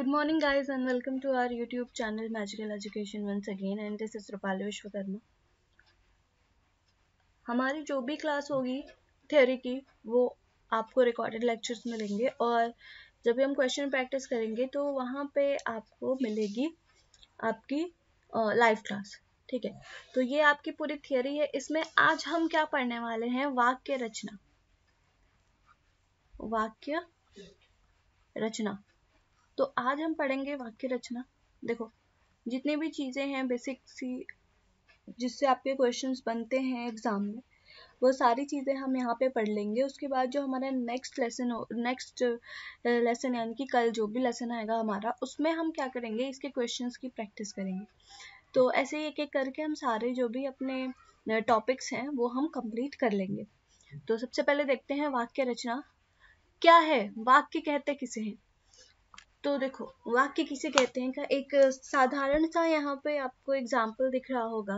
Good morning guys and welcome to our YouTube channel Magical Education once again and this is Rupali Vishwakarma. हमारी जो भी class होगी theory की वो आपको रिकॉर्डेड लेक्चर्स मिलेंगे और जब भी हम क्वेश्चन प्रैक्टिस करेंगे तो वहाँ पे आपको मिलेगी आपकी लाइव क्लास। ठीक है, तो ये आपकी पूरी थ्योरी है। इसमें आज हम क्या पढ़ने वाले हैं? वाक्य रचना। वाक्य रचना तो आज हम पढ़ेंगे वाक्य रचना। देखो, जितनी भी चीज़ें हैं बेसिक सी जिससे आपके क्वेश्चंस बनते हैं एग्जाम में, वो सारी चीज़ें हम यहाँ पे पढ़ लेंगे। उसके बाद जो हमारा नेक्स्ट लेसन यानी कि कल जो भी लेसन आएगा हमारा, उसमें हम क्या करेंगे, इसके क्वेश्चंस की प्रैक्टिस करेंगे। तो ऐसे ही एक एक करके हम सारे जो भी अपने टॉपिक्स हैं वो हम कंप्लीट कर लेंगे। तो सबसे पहले देखते हैं वाक्य रचना क्या है, वाक्य कहते किसे हैं। तो देखो, वाक्य किसे कहते हैं का एक साधारण सा यहाँ पे आपको एग्जाम्पल दिख रहा होगा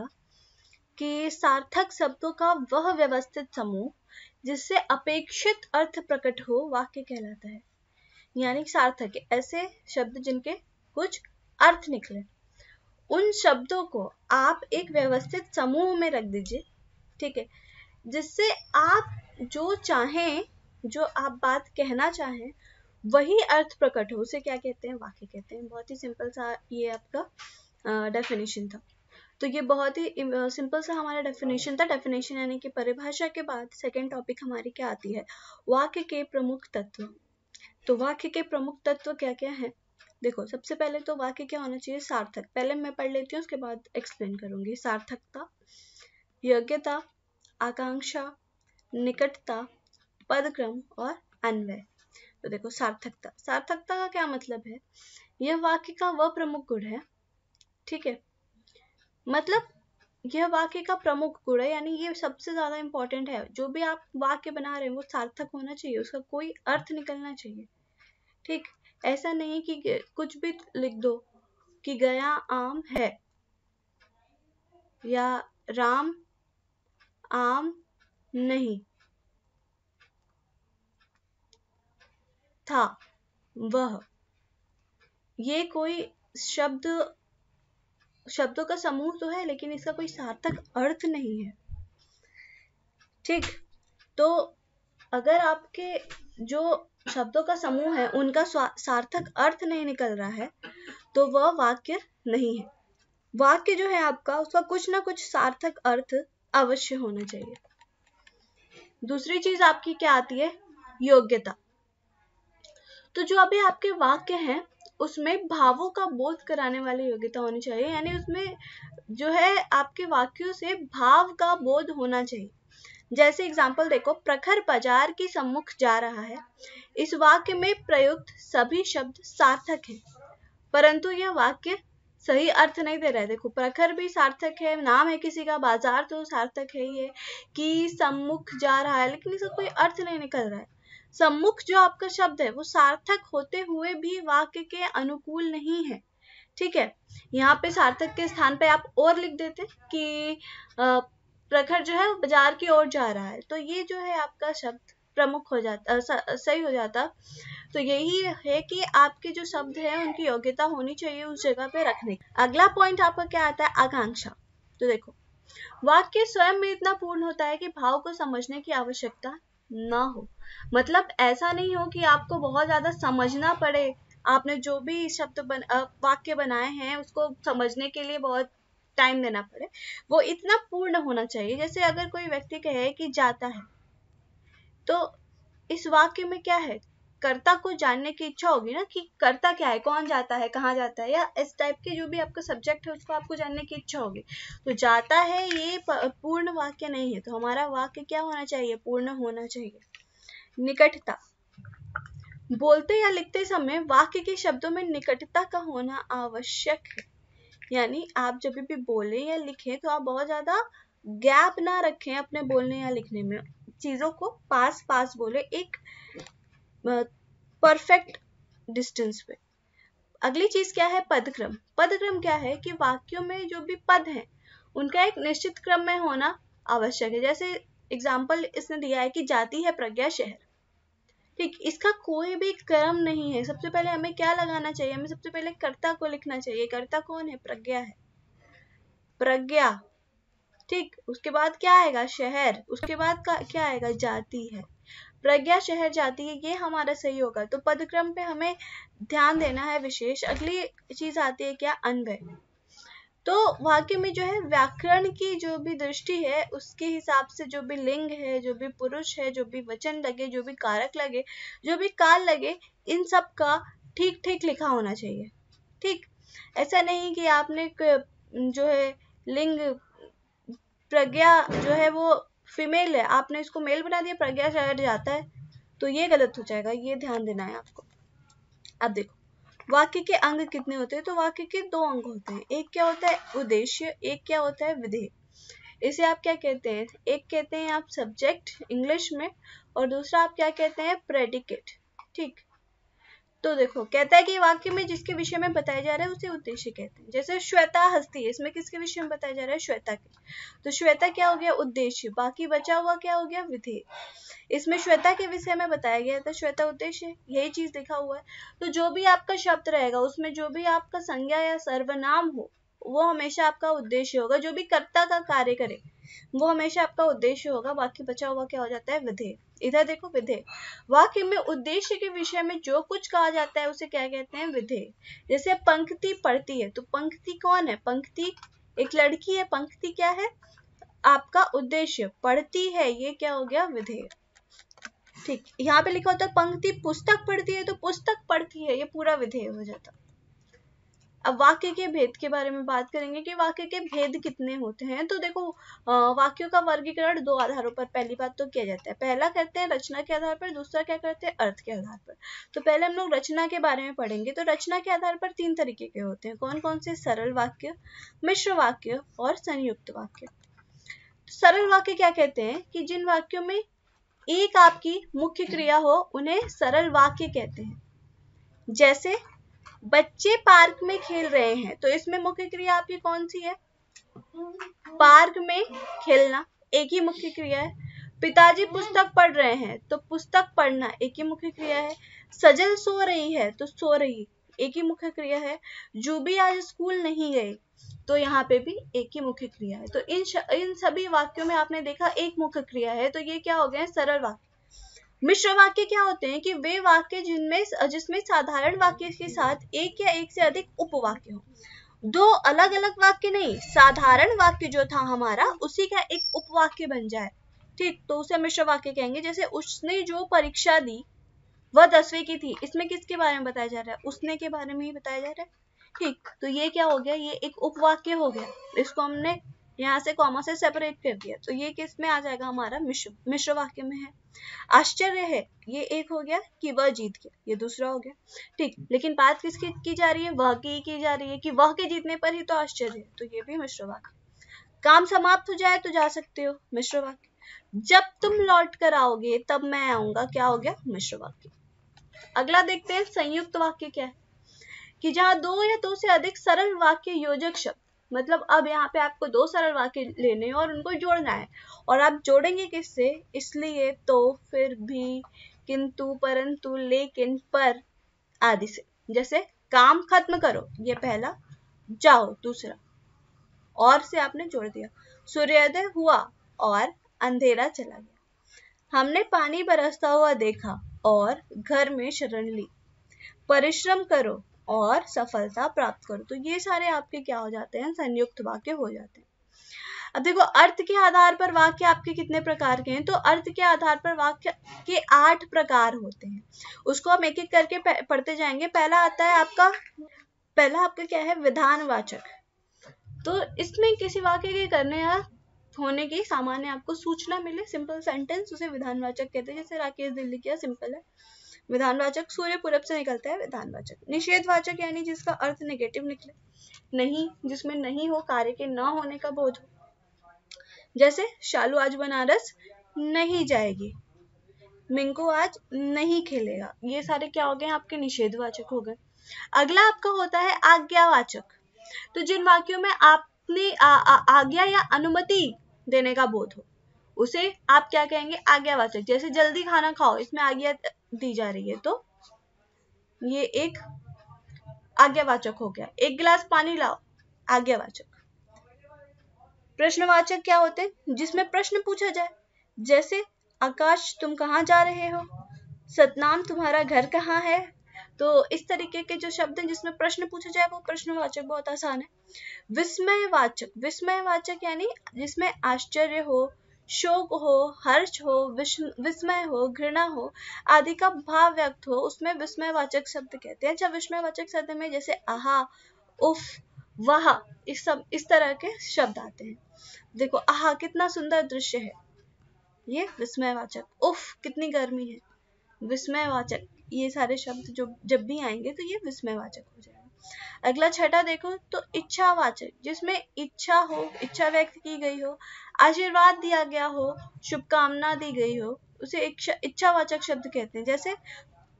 कि सार्थक शब्दों का वह व्यवस्थित समूह जिससे अपेक्षित अर्थ प्रकट हो वाक्य कहलाता है। यानी सार्थक ऐसे शब्द जिनके कुछ अर्थ निकले, उन शब्दों को आप एक व्यवस्थित समूह में रख दीजिए। ठीक है, जिससे आप जो चाहें, जो आप बात कहना चाहें, वही अर्थ प्रकट हो, उसे क्या कहते हैं? वाक्य कहते हैं। बहुत ही सिंपल सा ये आपका डेफिनेशन था। तो ये बहुत ही सिंपल सा हमारा डेफिनेशन था। डेफिनेशन यानी कि परिभाषा के बाद सेकंड टॉपिक हमारी क्या आती है? वाक्य के प्रमुख तत्व। तो वाक्य के प्रमुख तत्व क्या क्या है? देखो, सबसे पहले तो वाक्य क्या होना चाहिए? सार्थक। पहले मैं पढ़ लेती हूँ, उसके बाद एक्सप्लेन करूंगी। सार्थकता, योग्यता, आकांक्षा, निकटता, पदक्रम और अन्वय। तो देखो, सार्थकता। सार्थकता का क्या मतलब है? यह वाक्य का वह प्रमुख गुण है। ठीक है, मतलब यह वाक्य का प्रमुख गुण है, यानी ये सबसे ज्यादा इंपॉर्टेंट है। जो भी आप वाक्य बना रहे हैं वो सार्थक होना चाहिए, उसका कोई अर्थ निकलना चाहिए। ठीक, ऐसा नहीं कि कुछ भी लिख दो कि गया आम है या राम आम नहीं था वह। ये कोई शब्दों का समूह तो है, लेकिन इसका कोई सार्थक अर्थ नहीं है। ठीक, तो अगर आपके जो शब्दों का समूह है उनका सार्थक अर्थ नहीं निकल रहा है तो वह वाक्य नहीं है। वाक्य जो है आपका, उसका कुछ ना कुछ सार्थक अर्थ अवश्य होना चाहिए। दूसरी चीज आपकी क्या आती है? योग्यता। तो जो अभी आपके वाक्य हैं उसमें भावों का बोध कराने वाली योग्यता होनी चाहिए, यानी उसमें जो है आपके वाक्यों से भाव का बोध होना चाहिए। जैसे एग्जाम्पल देखो, प्रखर बाजार के सम्मुख जा रहा है। इस वाक्य में प्रयुक्त सभी शब्द सार्थक हैं, परंतु यह वाक्य सही अर्थ नहीं दे रहा है। देखो, प्रखर भी सार्थक है, नाम है किसी का, बाजार तो सार्थक है ये कि सम्मुख जा रहा है, लेकिन इसका कोई अर्थ नहीं निकल रहा है। सम्मुख जो आपका शब्द है वो सार्थक होते हुए भी वाक्य के अनुकूल नहीं है। ठीक है, यहाँ पे सार्थक के स्थान पे आप और लिख देते कि प्रखर जो है बाजार की ओर जा रहा है, तो ये जो है आपका शब्द प्रमुख हो जाता, सही हो जाता। तो यही है कि आपके जो शब्द है उनकी योग्यता होनी चाहिए उस जगह पे रखने। अगला पॉइंट आपका क्या आता है? आकांक्षा। तो देखो, वाक्य स्वयं में इतना पूर्ण होता है कि भाव को समझने की आवश्यकता ना हो। मतलब ऐसा नहीं हो कि आपको बहुत ज्यादा समझना पड़े, आपने जो भी वाक्य बनाए हैं उसको समझने के लिए बहुत टाइम देना पड़े। वो इतना पूर्ण होना चाहिए। जैसे अगर कोई व्यक्ति कहे कि जाता है, तो इस वाक्य में क्या है? कर्ता को जानने की इच्छा होगी ना कि कर्ता क्या है, कौन जाता है, कहाँ जाता है, या इस टाइप के जो भी आपका सब्जेक्ट है उसको आपको जानने की इच्छा होगी। तो जाता है ये पूर्ण वाक्य नहीं है, तो हमारा वाक्य क्या होना चाहिए? पूर्ण होना चाहिए। निकटता। बोलते या लिखते समय वाक्य के शब्दों में निकटता का होना आवश्यक है। यानी आप जब भी बोले या लिखें तो आप बहुत ज्यादा गैप ना रखें अपने बोलने या लिखने में, चीजों को पास पास बोले, एक परफेक्ट डिस्टेंस पे। अगली चीज क्या है? पदक्रम। पदक्रम क्या है कि वाक्यों में जो भी पद हैं उनका एक निश्चित क्रम में होना आवश्यक है। जैसे एग्जाम्पल इसने दिया है कि जाती है प्रज्ञा शहर, ठीक, इसका कोई भी क्रम नहीं है। सबसे पहले हमें क्या लगाना चाहिए, हमें सबसे पहले कर्ता को लिखना चाहिए। कर्ता कौन है, प्रज्ञा है, प्रज्ञा। ठीक, उसके बाद क्या आएगा, शहर, उसके बाद क्या आएगा, जाति है। प्रज्ञा, शहर, जाति है, ये हमारा सही होगा। तो पदक्रम पे हमें ध्यान देना है विशेष। अगली चीज आती है क्या, अन्वय। तो वाक्य में जो है व्याकरण की जो भी दृष्टि है उसके हिसाब से जो भी लिंग है, जो भी पुरुष है, जो भी वचन लगे, जो भी कारक लगे, जो भी काल लगे, इन सब का ठीक ठीक लिखा होना चाहिए। ठीक, ऐसा नहीं कि आपने जो है लिंग प्रज्ञा जो है वो फीमेल है, आपने इसको मेल बना दिया, प्रज्ञा शहर जाता है, तो ये गलत हो जाएगा, ये ध्यान देना है आपको। अब देखो वाक्य के अंग कितने होते हैं, तो वाक्य के 2 अंग होते हैं। एक क्या होता है, उद्देश्य, एक क्या होता है, विधेय। इसे आप क्या कहते हैं, एक कहते हैं आप सब्जेक्ट इंग्लिश में, और दूसरा आप क्या कहते हैं, प्रेडिकेट। ठीक, तो देखो कहता है कि वाक्य में जिसके विषय में बताया जा रहा है उसे उद्देश्य कहते हैं। जैसे श्वेता हस्ती है, इसमें किसके विषय में बताया जा रहा है, श्वेता के, तो श्वेता क्या हो गया, उद्देश्य, बाकी बचा हुआ क्या हो गया, विधेय। इसमें श्वेता के विषय में बताया गया तो श्वेता उद्देश्य, यही चीज लिखा हुआ है। तो जो भी आपका शब्द रहेगा उसमें जो भी आपका संज्ञा या सर्वनाम हो वो हमेशा आपका उद्देश्य होगा। जो भी कर्ता का कार्य करे वो हमेशा आपका उद्देश्य होगा। बाकी बचा हुआ क्या हो जाता है, विधेय। इधर देखो विधेय, वाक्य में उद्देश्य के विषय में जो कुछ कहा जाता है उसे क्या कहते हैं, विधेय। जैसे पंक्ति पढ़ती है, तो पंक्ति कौन है, पंक्ति एक लड़की है, पंक्ति क्या है, आपका उद्देश्य, पढ़ती है, ये क्या हो गया, विधेय। ठीक, यहाँ पे लिखा होता है पंक्ति पुस्तक पढ़ती है, तो पुस्तक पढ़ती है, ये पूरा विधेय हो जाता। अब वाक्य के भेद के बारे में बात करेंगे कि वाक्य के भेद कितने होते हैं। तो देखो वाक्यों का वर्गीकरण 2 आधारों पर पहली बात तो किया जाता है। पहला करते हैं रचना के आधार पर, दूसरा क्या करते हैं, अर्थ के आधार पर। तो पहले हम लोग रचना के बारे में पढ़ेंगे। तो रचना के आधार पर 3 तरीके के होते हैं। कौन कौन से, सरल वाक्य, मिश्र वाक्य और संयुक्त वाक्य। सरल वाक्य क्या कहते हैं कि जिन वाक्यों में एक आपकी मुख्य क्रिया हो उन्हें सरल वाक्य कहते हैं। जैसे बच्चे पार्क में खेल रहे हैं, तो इसमें मुख्य क्रिया आपकी कौन सी है, पार्क में खेलना, एक ही मुख्य क्रिया है। पिताजी पुस्तक पढ़ रहे हैं, तो पुस्तक पढ़ना एक ही मुख्य क्रिया है। सजल सो रही है, तो सो रही एक ही मुख्य क्रिया है। जूबी आज स्कूल नहीं गए, तो यहाँ पे भी एक ही मुख्य क्रिया है। तो इन सभी वाक्यों में आपने देखा एक मुख्य क्रिया है, तो ये क्या हो गए, सरल वाक्य। मिश्र वाक्य क्या होते हैं कि वे वाक्य जिसमें साधारण वाक्य के साथ एक या एक से अधिक उपवाक्य हो। 2 अलग अलग वाक्य नहीं, साधारण वाक्य जो था हमारा उसी का एक उपवाक्य बन जाए। ठीक, तो उसे मिश्र वाक्य कहेंगे। जैसे उसने जो परीक्षा दी वह 10वीं की थी, इसमें किसके बारे में बताया जा रहा है, उसने के बारे में ही बताया जा रहा है। ठीक, तो ये क्या हो गया, ये एक उपवाक्य हो गया। इसको हमने यहाँ से कॉमा से सेपरेट कर दिया, तो ये किस में आ जाएगा, हमारा मिश्र वाक्य में है। आश्चर्य है, ये एक हो गया कि वह जीत गया, ये दूसरा हो गया। ठीक, लेकिन बात किसकी की जा रही है, वह की जा रही है कि वह के जीतने पर ही तो आश्चर्य है, तो ये भी मिश्र वाक्य। काम समाप्त हो जाए तो जा सकते हो, मिश्र वाक्य। जब तुम लौट कर आओगे तब मैं आऊंगा, क्या हो गया, मिश्र वाक्य। अगला देखते हैं संयुक्त वाक्य क्या है, कि जहां 2 या 2 से अधिक सरल वाक्य योजक शब्द, मतलब अब यहाँ पे आपको 2 सरल वाक्य लेने और उनको जोड़ना है। और आप जोड़ेंगे किससे, इसलिए, तो, फिर भी, किंतु, परंतु, लेकिन, पर आदि से। जैसे काम खत्म करो, ये पहला, जाओ दूसरा, और से आपने जोड़ दिया। सूर्योदय हुआ और अंधेरा चला गया। हमने पानी बरसता हुआ देखा और घर में शरण ली। परिश्रम करो और सफलता प्राप्त करो। तो ये सारे आपके क्या हो जाते हैं, संयुक्त वाक्य हो जाते हैं। अब देखो अर्थ के आधार पर वाक्य आपके कितने प्रकार के हैं, तो अर्थ के आधार पर वाक्य के 8 प्रकार होते हैं। उसको हम एक एक करके पढ़ते जाएंगे। पहला आपका क्या है, विधानवाचक। तो इसमें किसी वाक्य के करने या होने की सामान्य आपको सूचना मिले, सिंपल सेंटेंस, उसे विधानवाचक कहते हैं। जैसे राकेश दिल्ली किया, सिंपल है। विधानवाचक, सूर्य पूरब से निकलता है, विधानवाचक। निषेधवाचक यानी जिसका अर्थ नेगेटिव निकले, नहीं, जिसमें नहीं हो, कार्य के न होने का बोध हो। जैसे शालू आज बनारस नहीं जाएगी, मिंकू आज नहीं खेलेगा, ये सारे क्या हो गए, आपके निषेधवाचक हो गए। अगला आपका होता है आज्ञावाचक। तो जिन वाक्यों में आपने आज्ञा या अनुमति देने का बोध हो उसे आप क्या कहेंगे, आज्ञावाचक। जैसे जल्दी खाना खाओ, इसमें आज्ञा दी जा रही है तो ये एक आज्ञावाचक हो गया। एक गिलास पानी लाओ, आज्ञावाचक। प्रश्नवाचक क्या होते हैं, जिसमें प्रश्न पूछा जाए। जैसे आकाश तुम कहाँ जा रहे हो, सतनाम तुम्हारा घर कहाँ है। तो इस तरीके के जो शब्द हैं जिसमें प्रश्न पूछा जाए वो प्रश्नवाचक, बहुत आसान है। विस्मयवाचक, विस्मयवाचक यानी जिसमें आश्चर्य हो, शोक हो, हर्ष हो, विस्मय हो, घृणा हो आदि का भाव व्यक्त हो, उसमें विस्मयवाचक शब्द कहते हैं। अच्छा, विस्मयवाचक शब्द में जैसे आहा, उफ, वाह, इस तरह के शब्द आते हैं। देखो, आहा कितना सुंदर दृश्य है, ये विस्मयवाचक। उफ कितनी गर्मी है, विस्मयवाचक। ये सारे शब्द जो जब भी आएंगे तो ये विस्मयवाचक हो जाएगा। अगला छठा देखो तो इच्छावाचक, जिसमें इच्छा हो, इच्छा व्यक्त की गई हो, आशीर्वाद दिया गया हो, शुभकामना दी गई हो, उसे इच्छावाचक शब्द कहते हैं। जैसे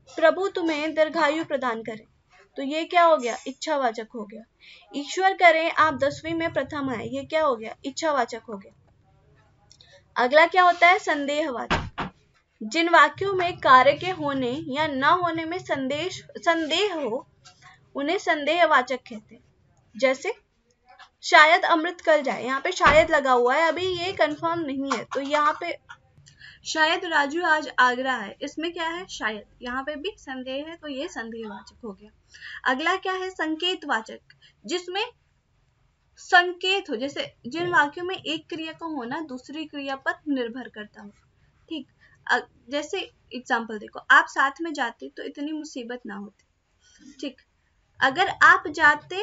प्रभु तुम्हें दीर्घायु प्रदान करे, तो ये क्या हो गया, इच्छावाचक हो गया। ईश्वर करे आप 10वीं में प्रथम आए, ये क्या हो गया, इच्छावाचक हो गया। अगला क्या होता है, संदेहवाचक। जिन वाक्यों में कार्य के होने या न होने में संदेह हो उन्हें संदेहवाचक कहते हैं। जैसे शायद अमृत कल जाए, यहाँ पे शायद लगा हुआ है, अभी ये कंफर्म नहीं है, तो यहाँ पे शायद राजू आज आगरा है, इसमें क्या है, शायद, यहाँ पे भी संदेह है तो ये संदेहवाचक हो गया। अगला क्या है, संकेतवाचक, जिसमें संकेत हो। जैसे जिन वाक्यों में एक क्रिया का होना दूसरी क्रिया पर निर्भर करता हो। ठीक, जैसे एग्जाम्पल देखो, आप साथ में जाते तो इतनी मुसीबत ना होती। ठीक, अगर आप जाते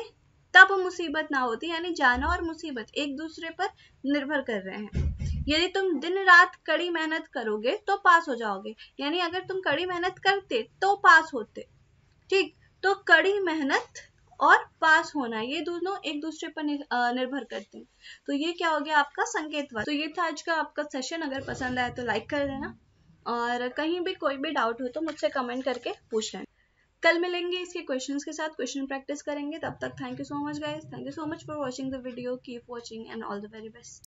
तब मुसीबत ना होती, यानी जाना और मुसीबत एक दूसरे पर निर्भर कर रहे हैं। यदि तुम दिन रात कड़ी मेहनत करोगे तो पास हो जाओगे, यानी अगर तुम कड़ी मेहनत करते तो पास होते। ठीक, तो कड़ी मेहनत और पास होना ये दोनों एक दूसरे पर निर्भर करते हैं। तो ये क्या हो गया आपका संकेतवाचक। तो ये था आज का आपका सेशन। अगर पसंद आए तो लाइक कर देना, और कहीं भी कोई भी डाउट हो तो मुझसे कमेंट करके पूछ लेना। कल मिलेंगे इसके क्वेश्चंस के साथ, क्वेश्चन प्रैक्टिस करेंगे। तब तक thank you so much guys, thank you so much for watching the video, keep watching and all the very best.